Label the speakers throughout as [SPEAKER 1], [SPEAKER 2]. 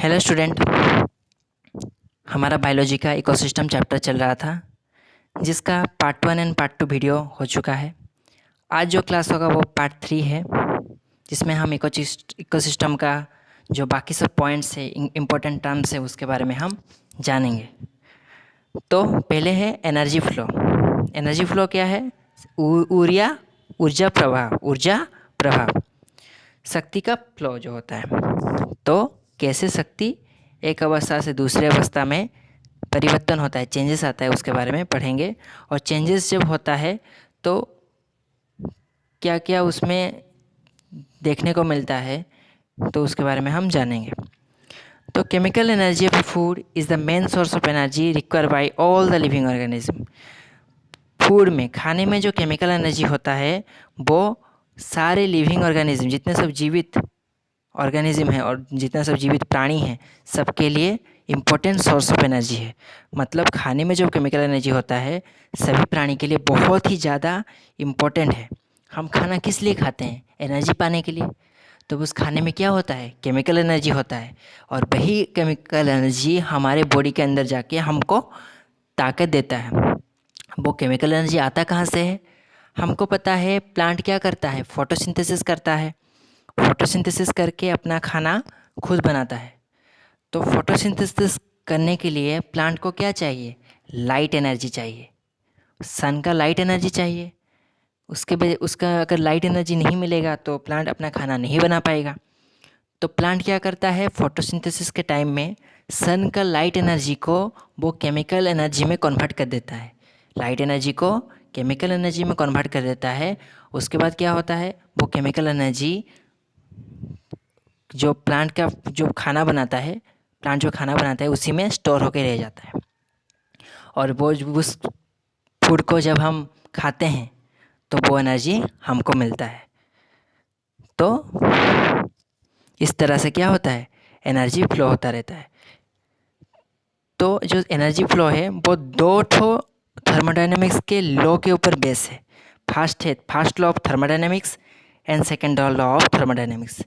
[SPEAKER 1] Hello student. हमारा biology का ecosystem chapter चल रहा था जिसका पार्ट 1 एंड पार्ट 2 वीडियो हो चुका है। आज जो क्लास होगा वो पार्ट 3 है जिसमें हम इकोसिस्टम का जो बाकी सब पॉइंट्स है, इम्पोर्टेंट टर्म्स है, उसके बारे में हम जानेंगे। तो पहले है एनर्जी फ्लो। एनर्जी फ्लो क्या है? ऊर्जा प्रवाह शक्ति का फ्लो जो होता है। तो कैसे शक्ति एक अवस्था से दूसरे अवस्था में परिवर्तन होता है, चेंजेस आता है, उसके बारे में पढ़ेंगे। और चेंजेस जब होता है तो क्या क्या उसमें देखने को मिलता है, तो उसके बारे में हम जानेंगे। तो chemical energy of food is the main source of energy required by all the living organism. Food में, खाने में जो केमिकल एनर्जी होता है वो सारे लिविंग ऑर्गेनिज्म, जितने सब जीवित ऑर्गेनिज्म है और जितना सब जीवित प्राणी हैं, सबके लिए इम्पोर्टेंट सोर्स ऑफ एनर्जी है। मतलब खाने में जो केमिकल एनर्जी होता है सभी प्राणी के लिए बहुत ही ज़्यादा इम्पोर्टेंट है। हम खाना किस लिए खाते हैं? एनर्जी पाने के लिए। तो उस खाने में क्या होता है? केमिकल एनर्जी होता है, और वही केमिकल एनर्जी हमारे बॉडी के अंदर जाके हमको ताकत देता है। वो केमिकल एनर्जी आता कहाँ से है? हमको पता है प्लांट क्या करता है, फोटोसिंथेसिस करता है। फोटोसिंथेसिस करके अपना खाना खुद बनाता है। तो फोटोसिंथेसिस करने के लिए प्लांट को क्या चाहिए? लाइट एनर्जी चाहिए, सन का लाइट एनर्जी चाहिए। उसका अगर लाइट एनर्जी नहीं मिलेगा तो प्लांट अपना खाना नहीं बना पाएगा। तो प्लांट क्या करता है? फोटोसिंथेसिस के टाइम में सन का लाइट एनर्जी को वो केमिकल एनर्जी में कन्वर्ट कर देता है। लाइट एनर्जी को केमिकल एनर्जी में कन्वर्ट कर देता है। उसके बाद क्या होता है? वो केमिकल एनर्जी जो प्लांट का जो खाना बनाता है, प्लांट जो खाना बनाता है उसी में स्टोर होकर रह जाता है। और वो उस फूड को जब हम खाते हैं तो वो एनर्जी हमको मिलता है। तो इस तरह से क्या होता है? एनर्जी फ्लो होता रहता है। तो जो एनर्जी फ्लो है वो दो ठो थर्मोडायनेमिक्स के लॉ के ऊपर बेस है। First law of thermodynamics and second law of thermodynamics.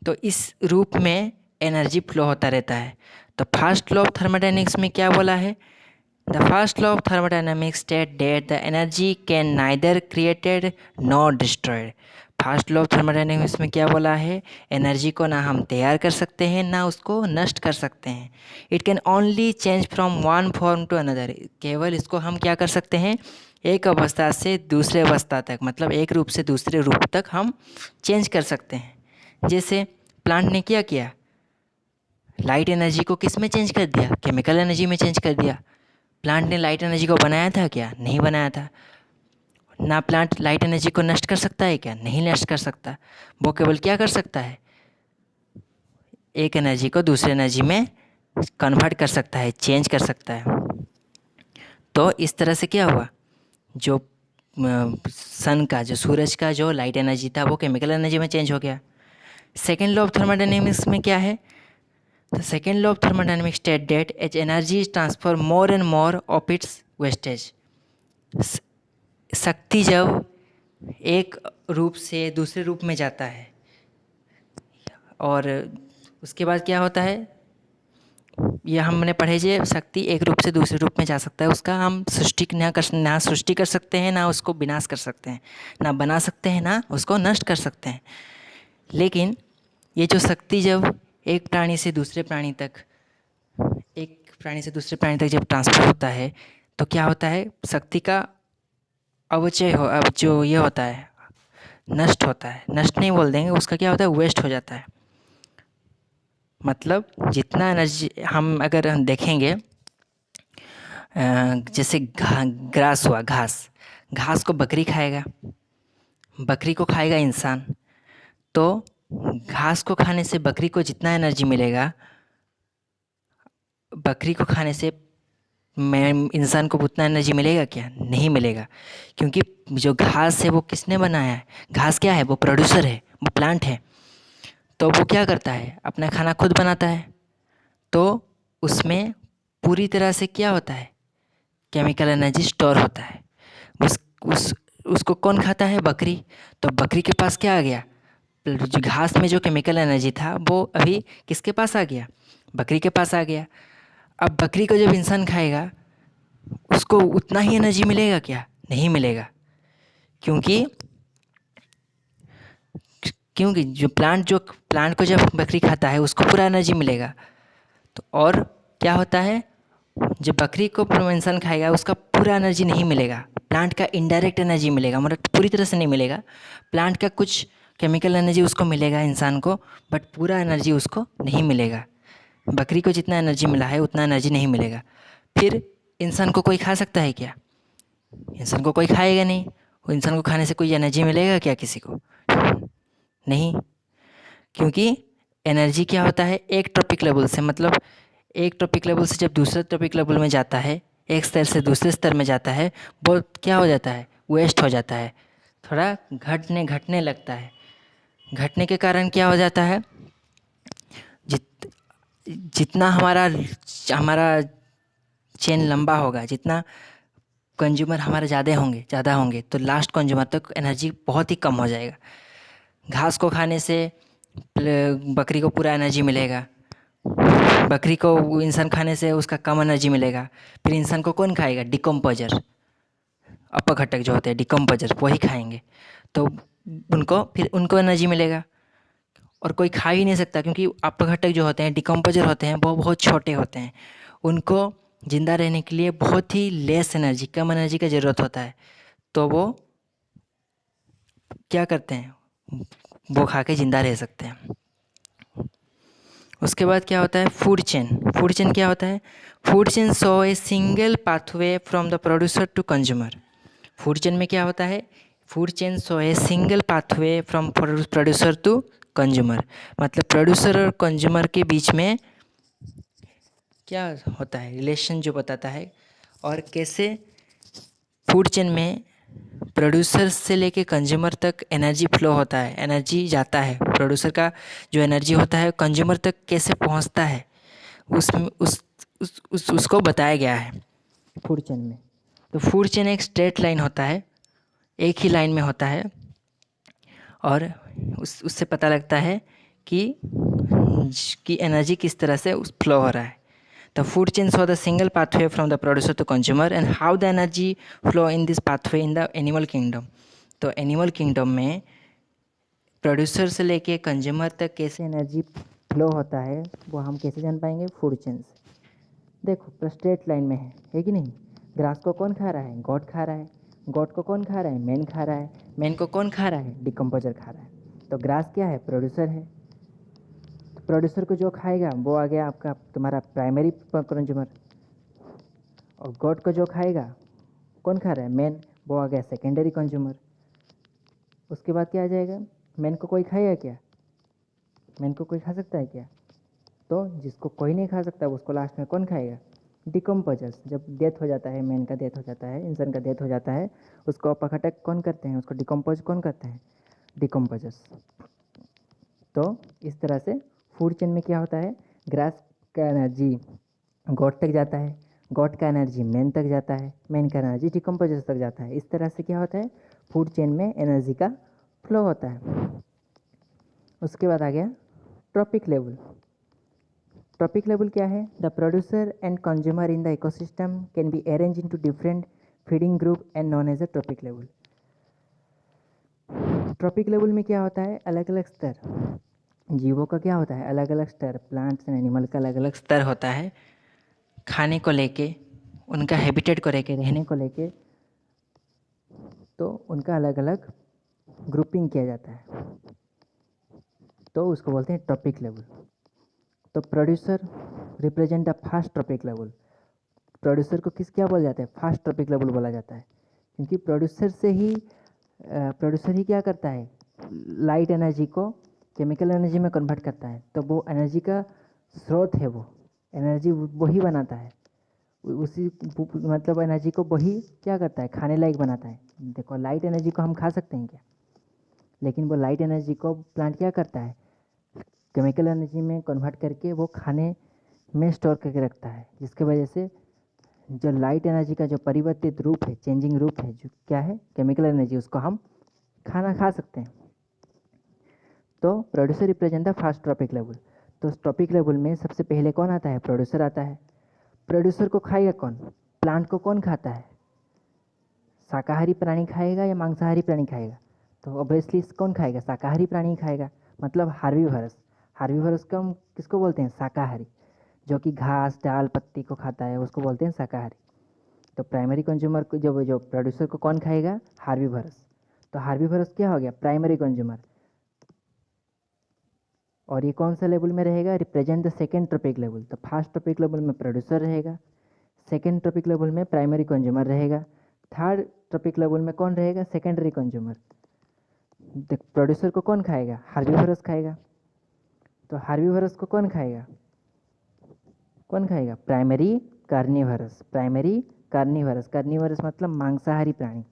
[SPEAKER 1] तो इस रूप में एनर्जी फ्लो होता रहता है। तो फर्स्ट लॉ ऑफ थर्मोडायनेमिक्स में क्या बोला है? The first law of thermodynamics state that the energy can neither created nor destroyed. First law of thermodynamics में क्या बोला है? एनर्जी को ना हम तैयार कर सकते हैं ना उसको नष्ट कर सकते हैं। It can only change from one form to another. केवल इसको हम क्या कर सकते हैं? एक अवस्था से दूसरे अवस्था तक, मतलब एक रूप से दूसरे रूप तक हम चेंज कर सकते हैं। जैसे प्लांट ने क्या किया? लाइट एनर्जी को किस में चेंज कर दिया? केमिकल एनर्जी में चेंज कर दिया। प्लांट ने लाइट एनर्जी को बनाया था क्या? नहीं बनाया था ना। प्लांट लाइट एनर्जी को नष्ट कर सकता है क्या? नहीं नष्ट कर सकता। वो केवल क्या कर सकता है? एक एनर्जी को दूसरे एनर्जी में कन्वर्ट कर सकता है, चेंज कर सकता है। तो इस तरह से क्या हुआ? जो सन का, जो सूरज का जो लाइट एनर्जी था वो केमिकल एनर्जी में चेंज हो गया। सेकेंड लॉ ऑफ थर्मोडायनेमिक्स में क्या है? The second law of thermodynamics state that as energy is transfer more and more of its wastage. शक्ति जब एक रूप से दूसरे रूप में जाता है और उसके बाद क्या होता है, ये हमने पढ़े जे शक्ति एक रूप से दूसरे रूप में जा सकता है, उसका हम ना सृष्टि कर सकते हैं, ना उसको विनाश कर सकते हैं, ना बना सकते हैं, ना उसको नष्ट कर सकते हैं। लेकिन ये जो शक्ति जब एक प्राणी से दूसरे प्राणी तक जब ट्रांसफर होता है तो क्या होता है? शक्ति का अवचय हो, अब जो ये होता है नष्ट होता है, नष्ट नहीं बोल देंगे, उसका क्या होता है? वेस्ट हो जाता है। मतलब जितना एनर्जी हम अगर हम देखेंगे, जैसे ग्रास हुआ, घास को बकरी खाएगा, बकरी को खाएगा इंसान। तो घास को खाने से बकरी को जितना एनर्जी मिलेगा, बकरी को खाने से इंसान को उतना एनर्जी मिलेगा क्या? नहीं मिलेगा। क्योंकि जो घास है वो किसने बनाया है? घास क्या है? वो प्रोड्यूसर है, वो प्लांट है। तो वो क्या करता है? अपना खाना खुद बनाता है। तो उसमें पूरी तरह से क्या होता है? केमिकल एनर्जी स्टोर होता है। उसको कौन खाता है? बकरी। तो बकरी के पास क्या आ गया? जो घास में जो केमिकल एनर्जी था वो अभी किसके पास आ गया? बकरी के पास आ गया। अब बकरी को जब इंसान खाएगा उसको उतना ही एनर्जी मिलेगा क्या? नहीं मिलेगा। क्योंकि क्योंकि जो प्लांट को जब बकरी खाता है उसको पूरा एनर्जी मिलेगा। तो और क्या होता है, जब बकरी को इंसान खाएगा उसका पूरा एनर्जी नहीं मिलेगा, प्लांट का इनडायरेक्ट एनर्जी मिलेगा, मतलब पूरी तरह से नहीं मिलेगा। प्लांट का कुछ केमिकल एनर्जी उसको मिलेगा इंसान को, बट पूरा एनर्जी उसको नहीं मिलेगा। बकरी को जितना एनर्जी मिला है उतना एनर्जी नहीं मिलेगा। फिर इंसान को कोई खा सकता है क्या? इंसान को कोई खाएगा नहीं। वो इंसान को खाने से कोई एनर्जी मिलेगा क्या किसी को? नहीं। क्योंकि एनर्जी क्या होता है, एक ट्रॉपिक लेवल से, मतलब एक ट्रॉपिक लेवल से जब दूसरे ट्रॉपिक लेवल में जाता है, एक स्तर से दूसरे स्तर में जाता है, वो क्या हो जाता है, वेस्ट हो जाता है, थोड़ा घटने लगता है। घटने के कारण क्या हो जाता है, जित जितना हमारा हमारा चेन लंबा होगा, जितना कंज्यूमर हमारे ज़्यादा होंगे तो लास्ट कंज्यूमर तक एनर्जी बहुत ही कम हो जाएगा। घास को खाने से बकरी को पूरा एनर्जी मिलेगा, बकरी को इंसान खाने से उसका कम एनर्जी मिलेगा। फिर इंसान को कौन खाएगा? डिकम्पोजर, अपघटक जो होते हैं डिकम्पोजर, वही खाएंगे। तो उनको एनर्जी मिलेगा। और कोई खा ही नहीं सकता, क्योंकि अपघटक जो होते हैं, डिकम्पोजर होते हैं, वो बहुत छोटे होते हैं। उनको ज़िंदा रहने के लिए बहुत ही लेस एनर्जी, कम एनर्जी का ज़रूरत होता है। तो वो क्या करते हैं, वो खा के ज़िंदा रह सकते हैं। उसके बाद क्या होता है, फूड चेन। फूड चेन क्या होता है? Food chain show a single pathway from the producer to consumer. Food chain में क्या होता है, food chain show a single pathway from producer to consumer. मतलब प्रोड्यूसर और कंज्यूमर के बीच में क्या होता है, रिलेशन जो बताता है, और कैसे फूड चेन में प्रोड्यूसर से लेके कंज्यूमर तक एनर्जी फ्लो होता है, एनर्जी जाता है, प्रोड्यूसर का जो एनर्जी होता है कंज्यूमर तक कैसे पहुंचता है, उसमें उसको बताया गया है फूड चेन में। तो फूड चेन एक स्ट्रेट लाइन होता है, एक ही लाइन में होता है, और उससे पता लगता है कि एनर्जी किस तरह से फ्लो हो रहा है। The food chain saw the single pathway from the producer to consumer and how the energy flow in this pathway in the animal kingdom. तो एनिमल किंगडम में प्रोड्यूसर से लेके कंज्यूमर तक कैसे एनर्जी फ्लो होता है वो हम कैसे जान पाएंगे? फूड चेन से। देखो स्ट्रेट लाइन में है कि नहीं? ग्रास को कौन खा रहा है? गॉड खा रहा है। गॉड को कौन खा रहा है? मैन खा रहा है। मैन को कौन खा रहा है? डिकम्पोजर खा रहा है। तो ग्रास क्या है? प्रोड्यूसर है। तो प्रोड्यूसर को जो खाएगा वो आ गया आपका तुम्हारा प्राइमरी कंज्यूमर, और गॉड को जो खाएगा, कौन खा रहा है? मैन, वो आ गया सेकेंडरी कंज्यूमर। उसके बाद क्या आ जाएगा? मैन को कोई खाएगा क्या? मैन को कोई खा सकता है क्या? तो जिसको कोई नहीं खा सकता उसको लास्ट में कौन खाएगा? डिकम्पोजर्स। जब डेथ हो जाता है, मैन का डेथ हो जाता है, इंसान का डेथ हो जाता है, उसको अपघटक कौन करते हैं? उसको डिकम्पोज कौन करते हैं? डिकम्पोजर्स। तो इस तरह से फूड चेन में क्या होता है, ग्रास का एनर्जी गॉड तक जाता है, गॉड का एनर्जी मैन तक जाता है, मैन का एनर्जी डिकम्पोजर्स तक जाता है। इस तरह से क्या होता है, फूड चेन में एनर्जी का फ्लो होता है। उसके बाद आ गया ट्रॉपिक लेवल। ट्रॉपिक लेवल क्या है? The producer and consumer in the ecosystem can be arrange into different feeding group and known as a trophic level. Trophic level में क्या होता है, अलग अलग स्तर, जीवों का क्या होता है, अलग अलग स्तर, प्लांट्स एंड एनिमल का अलग अलग स्तर होता है, खाने को लेके, उनका हैबिटेट को लेके, रहने को लेके, तो उनका अलग अलग ग्रुपिंग किया जाता है, तो उसको बोलते हैं ट्रॉपिक लेवल। तो producer represent the fast trophic level. Producer को क्या बोला जाता है? फास्ट ट्रॉपिक लेवल बोला जाता है, क्योंकि प्रोड्यूसर ही क्या करता है, लाइट एनर्जी को केमिकल एनर्जी में कन्वर्ट करता है। तो वो एनर्जी का स्रोत है, वो एनर्जी वही बनाता है, उसी मतलब एनर्जी को वही क्या करता है, खाने लायक बनाता है। देखो लाइट एनर्जी को हम खा सकते हैं क्या? लेकिन वो लाइट एनर्जी को प्लांट क्या करता है, केमिकल एनर्जी में कन्वर्ट करके वो खाने में स्टोर करके रखता है, जिसकी वजह से जो लाइट एनर्जी का जो परिवर्तित रूप है, चेंजिंग रूप है, जो क्या है, केमिकल एनर्जी, उसको हम खाना खा सकते हैं। तो producer represent the fast trophic level. तो ट्रॉपिक लेवल में सबसे पहले कौन आता है? प्रोड्यूसर आता है। प्रोड्यूसर को खाएगा कौन? प्लांट को कौन खाता है? शाकाहारी प्राणी खाएगा या मांसाहारी प्राणी खाएगा? तो ऑब्वियसली कौन खाएगा? शाकाहारी प्राणी खाएगा, मतलब हार्बीवरस। हार्बीवरस को हम किसको बोलते हैं? शाकाहारी। जो कि घास डाल पत्ती को खाता है उसको बोलते हैं शाकाहारी। तो प्राइमरी कंज्यूमर को जो जो प्रोड्यूसर को कौन खाएगा? हार्बीवरस। तो हार्बीवरस क्या हो गया? Primary consumer. और ये कौन सा लेवल में रहेगा? Represent the second trophic level. तो फर्स्ट ट्रॉपिक लेवल में प्रोड्यूसर रहेगा, सेकेंड ट्रॉपिक लेवल में प्राइमरी कंज्यूमर रहेगा, थर्ड ट्रॉपिक लेवल में कौन रहेगा? Secondary consumer. प्रोड्यूसर को कौन खाएगा? हार्बीवरस खाएगा। तो हार्बीवरस को कौन खाएगा? कौन खाएगा? Primary carnivorous. Primary carnivorous, carnivorous मतलब मांसाहारी प्राणी।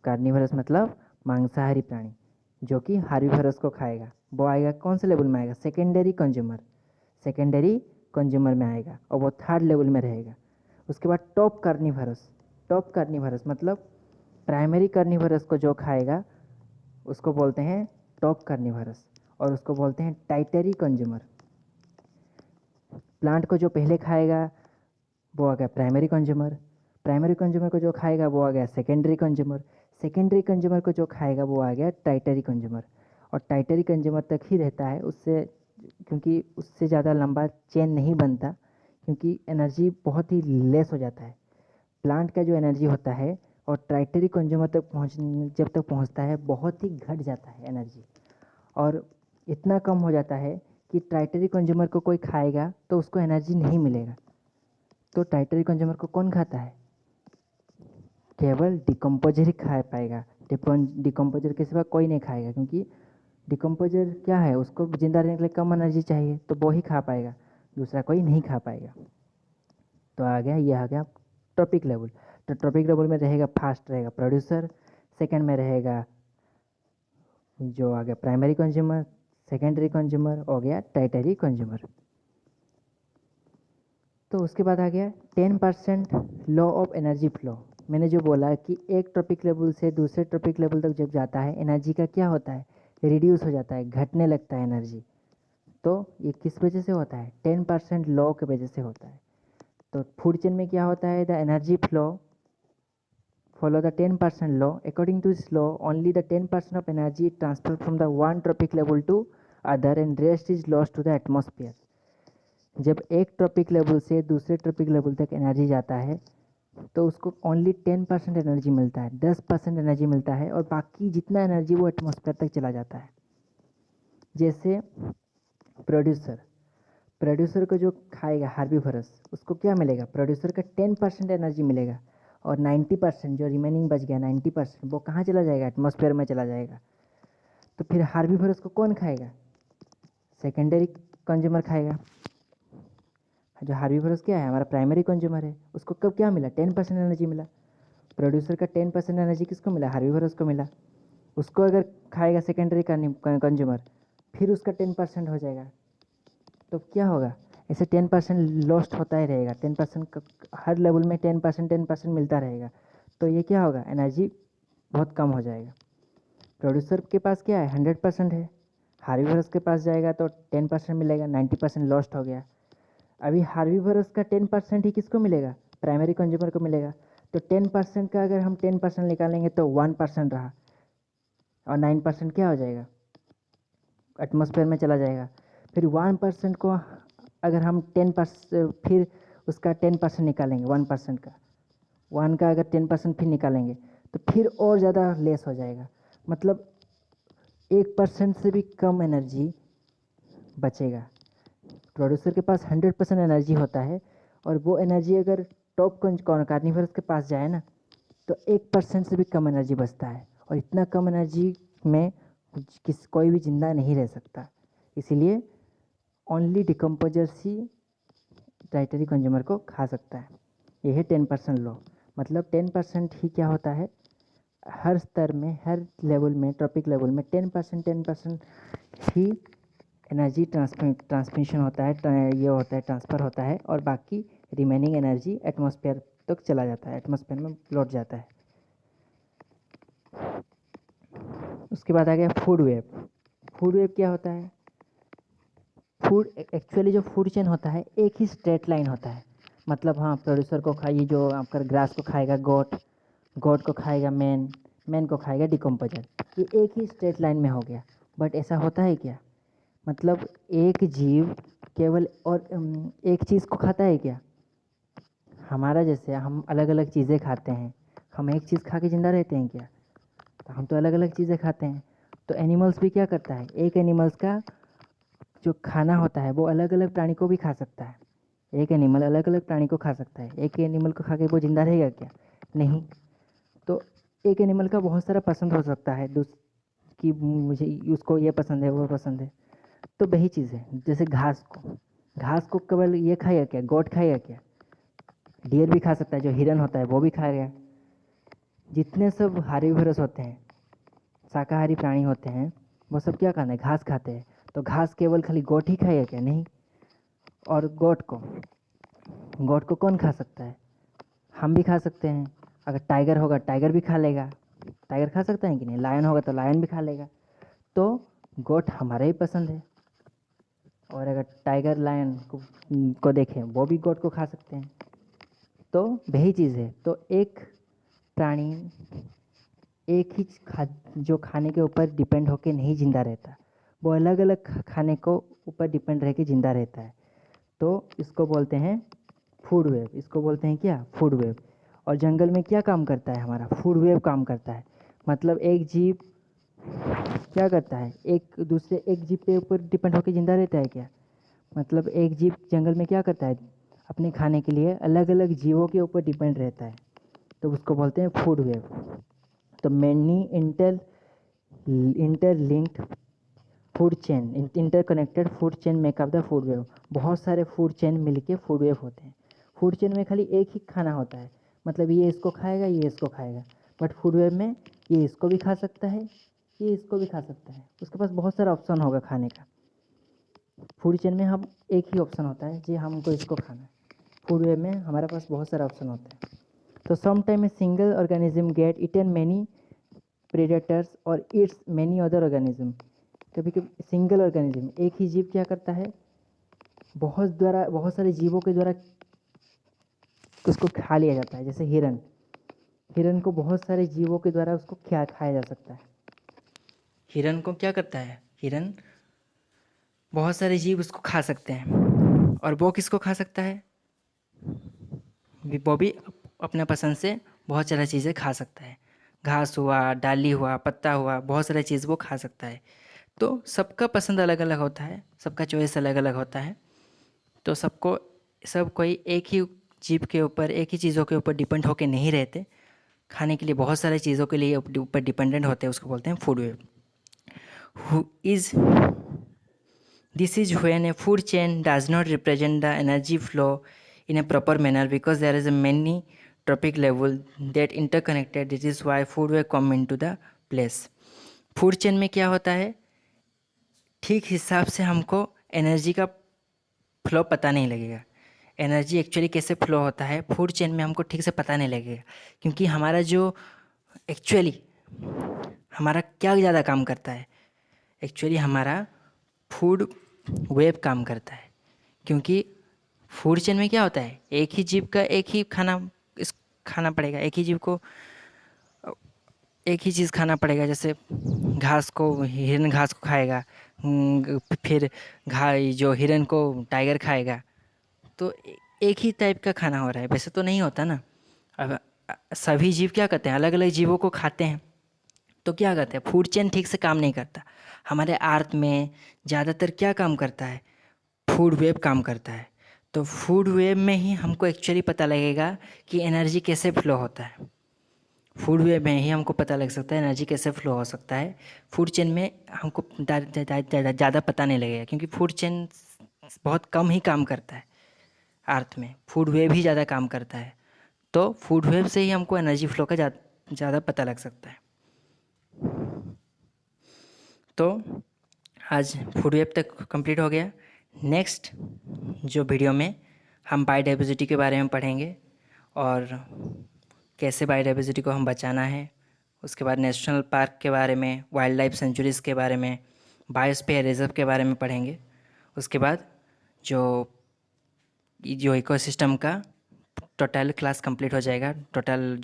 [SPEAKER 1] कार्निवरस मतलब मांसाहारी प्राणी जो कि हार्बीवरस को खाएगा। वो आएगा कौन से लेवल में? आएगा सेकेंडरी कंज्यूमर। सेकेंडरी कंज्यूमर में आएगा और वो थर्ड लेवल में रहेगा। उसके बाद टॉप कार्निवरस। टॉप कार्निवरस मतलब प्राइमरी कार्निवरस को जो खाएगा उसको बोलते हैं टॉप कार्निवरस, और उसको बोलते हैं टाइटरी कंज्यूमर। प्लांट को जो पहले खाएगा वो आ गया प्राइमरी कंज्यूमर। प्राइमरी कंज्यूमर को जो खाएगा वो आ गया सेकेंडरी कंज्यूमर। सेकेंडरी कंज्यूमर को जो खाएगा वो आ गया टाइटरी कंज्यूमर। और टाइटरी कंज्यूमर तक ही रहता है, उससे क्योंकि उससे ज़्यादा लंबा चेन नहीं बनता, क्योंकि एनर्जी बहुत ही लेस हो जाता है। प्लांट का जो एनर्जी होता है और टाइटरी कंज्यूमर तक जब तक पहुंचता है बहुत ही घट जाता है एनर्जी, और इतना कम हो जाता है कि टाइटरी कंज्यूमर को कोई खाएगा तो उसको एनर्जी नहीं मिलेगा। तो टाइटरी कंज्यूमर को कौन खाता है? केवल डिकम्पोजर ही खा पाएगा। डिकम्पोजर के सिवा कोई नहीं खाएगा, क्योंकि डिकम्पोजर क्या है, उसको जिंदा रहने के लिए कम एनर्जी चाहिए, तो वो ही खा पाएगा, दूसरा कोई नहीं खा पाएगा। तो आ गया, ये आ गया ट्रॉपिक लेवल। तो ट्रॉपिक लेवल में रहेगा, फास्ट रहेगा प्रोड्यूसर, सेकंड में रहेगा जो आ गया प्राइमरी कंज्यूमर, सेकेंडरी कंज्यूमर हो गया टाइटरी कंज्यूमर। तो उसके बाद आ गया 10% लॉ ऑफ एनर्जी फ्लो। मैंने जो बोला कि एक ट्रॉपिक लेवल से दूसरे ट्रॉपिक लेवल तक जब जाता है एनर्जी का क्या होता है? रिड्यूस हो जाता है, घटने लगता है एनर्जी। तो ये किस वजह से होता है? 10% लॉ की वजह से होता है। तो फूड चेन में क्या होता है? The energy flow follow the 10% law. According to this law, only the 10% of energy is transferred from the one tropic level to other and rest is lost to the atmosphere. जब एक trophic level से दूसरे trophic level तक energy जाता है तो उसको only 10% energy मिलता है, 10% एनर्जी मिलता है, और बाकी जितना एनर्जी वो एटमॉस्फेयर तक चला जाता है। जैसे प्रोड्यूसर, प्रोड्यूसर को जो खाएगा हार्बीवरस उसको क्या मिलेगा? प्रोड्यूसर का 10% एनर्जी मिलेगा, और 90% जो रिमेनिंग बच गया 90% वो कहाँ चला जाएगा? एटमॉस्फेयर में चला जाएगा। तो फिर हार्बीवरस को कौन खाएगा? सेकेंडरी कंज्यूमर खाएगा। जो हार्बीवरस क्या है? हमारा प्राइमरी कंज्यूमर है, उसको कब क्या मिला? 10% एनर्जी मिला। प्रोड्यूसर का 10% एनर्जी किसको मिला? हार्बीवरस को मिला। उसको अगर खाएगा सेकेंडरी कंज्यूमर, फिर उसका 10% हो जाएगा। तो क्या होगा? ऐसे 10% लॉस्ट होता ही रहेगा, 10% हर लेवल में 10% मिलता रहेगा। तो ये क्या होगा? एनर्जी बहुत कम हो जाएगा। प्रोड्यूसर के पास क्या है? 100% है। हार्बीवरस के पास जाएगा तो 10% मिलेगा, 90% लॉस्ट हो गया। अभी हार्बीवरस का 10% ही किसको मिलेगा? प्राइमरी कंज्यूमर को मिलेगा। तो 10% का अगर हम 10% निकालेंगे तो 1% रहा, और 9% क्या हो जाएगा? एटमॉस्फेयर में चला जाएगा। फिर 1% को अगर हम 10%, फिर उसका 10% निकालेंगे 1% का, 1 का अगर 10% फिर निकालेंगे तो फिर और ज़्यादा लेस हो जाएगा। मतलब 1% से भी कम एनर्जी बचेगा। प्रोड्यूसर के पास 100% एनर्जी होता है, और वो एनर्जी अगर टॉप कार्निवरस के पास जाए ना तो 1% से भी कम एनर्जी बचता है, और इतना कम एनर्जी में कोई भी जिंदा नहीं रह सकता। इसीलिए ओनली डिकम्पोजर्स ही टाइटरी कंज्यूमर को खा सकता है। यह है 10% लॉ। मतलब 10% ही क्या होता है? हर स्तर में, हर लेवल में, ट्रॉपिक लेवल में 10% ही एनर्जी ट्रांसमिशन होता है, ये होता है, ट्रांसफ़र होता है, और बाकी रिमेनिंग एनर्जी एटमॉस्फेयर तक चला जाता है, एटमॉस्फेयर में लौट जाता है। उसके बाद आ गया फूड वेव। फूड वेव क्या होता है? फूड एक्चुअली जो फूड चेन होता है एक ही स्ट्रेट लाइन होता है। मतलब हाँ, प्रोड्यूसर को खाइए, जो आपका ग्रास को खाएगा गोट, गोट को खाएगा मैन, मैन को खाएगा डिकम्पोजर, ये एक ही स्ट्रेट लाइन में हो गया। बट ऐसा होता है क्या? मतलब एक जीव केवल और एक चीज़ को खाता है क्या? हमारा जैसे हम अलग अलग चीज़ें खाते हैं, हम एक चीज़ खा के ज़िंदा रहते हैं क्या? तो हम तो अलग अलग चीज़ें खाते हैं। तो एनिमल्स भी क्या करता है, एक एनिमल्स का जो खाना होता है वो अलग अलग प्राणी को भी खा सकता है। एक एनिमल अलग अलग प्राणी को खा सकता है, एक एनिमल को खा के वो ज़िंदा रहेगा क्या? नहीं। तो एक एनिमल का बहुत सारा पसंद हो सकता है कि मुझे उसको ये पसंद है वो पसंद है। तो वही चीज़ है, जैसे घास को केवल ये खाएगा क्या, गोट खाएगा क्या? डियर भी खा सकता है, जो हिरन होता है वो भी खाएगा। जितने सब हार्बिवोरस होते हैं, शाकाहारी प्राणी होते हैं, वो सब क्या खाते हैं, घास खाते हैं। तो घास केवल खाली गोट ही खाएगा क्या? नहीं। और गोट को कौन खा सकता है? हम भी खा सकते हैं। अगर टाइगर होगा, टाइगर भी खा लेगा। टाइगर खा सकता है कि नहीं? लायन होगा तो लायन भी खा लेगा। तो गोट हमारे ही पसंद है। और अगर टाइगर लायन को देखें, वो भी गोट को खा सकते हैं। तो वही चीज़ है। तो एक प्राणी एक ही जो खाने के ऊपर डिपेंड होके नहीं ज़िंदा रहता, वो अलग अलग खाने को ऊपर डिपेंड रह के ज़िंदा रहता है। तो इसको बोलते हैं फूड वेब। इसको बोलते हैं क्या? Food web. और जंगल में क्या काम करता है हमारा? फूड वेब काम करता है। मतलब एक जीव क्या करता है, एक जीव पे ऊपर डिपेंड होकर ज़िंदा रहता है क्या? मतलब एक जीव जंगल में क्या करता है, अपने खाने के लिए अलग अलग जीवों के ऊपर डिपेंड रहता है। तो उसको बोलते हैं फूड वेब। तो many interlinked food chain, interconnected food chain make up the food web. बहुत सारे फूड चेन मिलके फूड वेव होते हैं। फूड चेन में खाली एक ही खाना होता है, मतलब ये इसको खाएगा, ये इसको खाएगा। बट फूड वेव में ये इसको भी खा सकता है, ये इसको भी खा सकता है। उसके पास बहुत सारा ऑप्शन होगा खाने का। फूड चेन में हम एक ही ऑप्शन होता है जी, हमको इसको खाना है। फूड वेब में हमारे पास बहुत सारे ऑप्शन होते हैं। तो sometime a single organism gate eaten many predators और इट्स मैनी अदर ऑर्गेनिज्म। कभी कभी सिंगल ऑर्गेनिज्म, एक ही जीव क्या करता है, बहुत सारे जीवों के द्वारा उसको खा लिया जाता है। जैसे हिरन, हिरन को बहुत सारे जीवों के द्वारा उसको खाया जा सकता है। हिरन को क्या करता है, हिरन बहुत सारे जीव उसको खा सकते हैं। और वो किसको खा सकता है? वो भी अपना पसंद से बहुत सारी चीज़ें खा सकता है। घास हुआ, डाली हुआ, पत्ता हुआ, बहुत सारी चीज़ वो खा सकता है। तो सबका पसंद अलग अलग होता है, सबका चॉइस अलग अलग होता है। तो सब कोई एक ही जीव के ऊपर, एक ही चीज़ों के ऊपर डिपेंड होके नहीं रहते। खाने के लिए बहुत सारे चीज़ों के लिए ऊपर डिपेंडेंट होते हैं। उसको बोलते हैं food web. Who is This is when a food chain does not represent the energy flow in a proper manner because there is a many tropic level that interconnected. This is why food web come into the place. Food chain में क्या होता है, ठीक हिसाब से हमको energy का flow पता नहीं लगेगा। एनर्जी एक्चुअली कैसे फ्लो होता है फूड चेन में हमको ठीक से पता नहीं लगेगा, क्योंकि हमारा जो एक्चुअली हमारा क्या ज़्यादा काम करता है, एक्चुअली हमारा फूड वेब काम करता है। क्योंकि फूड चेन में क्या होता है, एक ही जीव का एक ही खाना पड़ेगा, एक ही जीव को एक ही चीज़ खाना पड़ेगा। जैसे घास को हिरन घास को खाएगा, फिर जो हिरन को टाइगर खाएगा। तो एक ही टाइप का खाना हो रहा है, वैसे तो नहीं होता ना। अब सभी जीव क्या करते हैं, अलग अलग जीवों को खाते हैं। तो क्या करते हैं, फूड चेन ठीक से काम नहीं करता। हमारे अर्थ में ज़्यादातर क्या काम करता है, फूड वेब काम करता है। तो फूड वेब में ही हमको एक्चुअली पता लगेगा कि एनर्जी कैसे फ्लो होता है। फूड वेब में ही हमको पता लग सकता है एनर्जी कैसे फ्लो हो सकता है। फूड चेन में हमको ज़्यादा पता नहीं लगेगा, क्योंकि फूड चेन बहुत कम ही काम करता है अर्थ में, फूड वेब ही ज़्यादा काम करता है। तो फूड वेब से ही हमको एनर्जी फ्लो का ज़्यादा पता लग सकता है। तो आज फूड वेब तक कंप्लीट हो गया। नेक्स्ट जो वीडियो में हम बायोडाइवर्सिटी के बारे में पढ़ेंगे और कैसे बायोडाइवर्सिटी को हम बचाना है। उसके बाद नेशनल पार्क के बारे में, वाइल्ड लाइफ सेंचुरीज़ के बारे में, बायोस्फीयर रिजर्व के बारे में पढ़ेंगे। उसके बाद जो जो इकोसिस्टम का टोटल क्लास कंप्लीट हो जाएगा, टोटल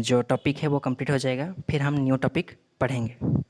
[SPEAKER 1] जो टॉपिक है वो कंप्लीट हो जाएगा, फिर हम न्यू टॉपिक पढ़ेंगे।